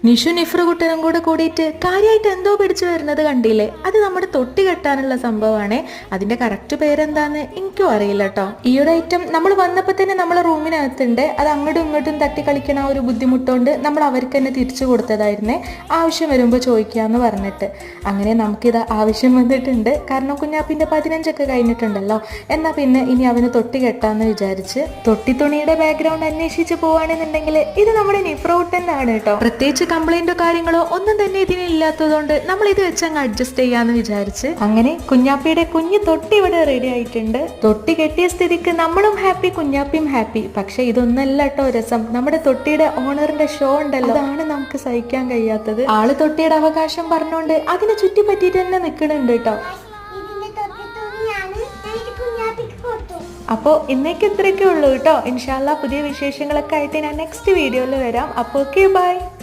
നിഷു നിഫ്ര കുട്ടനും കൂടെ കൂടിയിട്ട് കാര്യമായിട്ട് എന്തോ പിടിച്ചു വരുന്നത് കണ്ടില്ലേ? അത് നമ്മുടെ തൊട്ടി കെട്ടാനുള്ള സംഭവമാണ്. അതിന്റെ കറക്റ്റ് പേരെന്താന്ന് എനിക്കും അറിയില്ല കേട്ടോ. ഈ ഒരു ഐറ്റം നമ്മൾ വന്നപ്പോൾ തന്നെ നമ്മളെ റൂമിനകത്തുണ്ട്. അത് അങ്ങോട്ടും ഇങ്ങോട്ടും തട്ടി കളിക്കണ ആ ഒരു ബുദ്ധിമുട്ടുകൊണ്ട് നമ്മൾ അവർക്ക് തന്നെ തിരിച്ചു കൊടുത്തതായിരുന്നേ, ആവശ്യം വരുമ്പോൾ ചോദിക്കാന്ന് പറഞ്ഞിട്ട്. അങ്ങനെ നമുക്കിത് ആവശ്യം വന്നിട്ടുണ്ട്. കാരണം കുഞ്ഞാപ്പിന്റെ 15 കഴിഞ്ഞിട്ടുണ്ടല്ലോ. എന്നാൽ പിന്നെ ഇനി അവന് തൊട്ടി കെട്ടാന്ന് വിചാരിച്ച് തൊട്ടി തുണിയുടെ ബാക്ക്ഗ്രൗണ്ട് അന്വേഷിച്ച് പോവാണെന്നുണ്ടെങ്കിൽ ഇത് നമ്മുടെ നിഫ്ര കുട്ടനാണ് കേട്ടോ. പ്രത്യേകിച്ച് കംപ്ലൈന്റോ കാര്യങ്ങളോ ഒന്നും തന്നെ ഇതിന് ഇല്ലാത്തതുകൊണ്ട് നമ്മൾ ഇത് വെച്ച് അങ്ങ് അഡ്ജസ്റ്റ് ചെയ്യാന്ന് വിചാരിച്ച് അങ്ങനെ കുഞ്ഞാപ്പിയുടെ കുഞ്ഞ് തൊട്ടി ഇവിടെ റെഡി ആയിട്ടുണ്ട്. തൊട്ടി കെട്ടിയ സ്ഥിതിക്ക് നമ്മളും ഹാപ്പി, കുഞ്ഞാപ്പിയും ഹാപ്പി. പക്ഷെ ഇതൊന്നല്ല കേട്ടോ രസം. നമ്മുടെ തൊട്ടിയുടെ ഓണറിന്റെ ഷോ ഉണ്ടല്ലോ, അതാണ് നമുക്ക് സഹിക്കാൻ കഴിയാത്തത്. ആള് തൊട്ടിയുടെ അവകാശം പറഞ്ഞുകൊണ്ട് അതിനെ ചുറ്റി പറ്റിയിട്ട് തന്നെ നിൽക്കുന്നുണ്ട് കേട്ടോ. അപ്പോൾ ഇന്നേക്ക് ഇത്രയൊക്കെ ഉള്ളൂ കേട്ടോ. ഇൻഷാല്ലാ പുതിയ വിശേഷങ്ങളൊക്കെ ആയിട്ട് ഞാൻ നെക്സ്റ്റ് വീഡിയോയിൽ വരാം. അപ്പോൾ ഓക്കെ, ബൈ.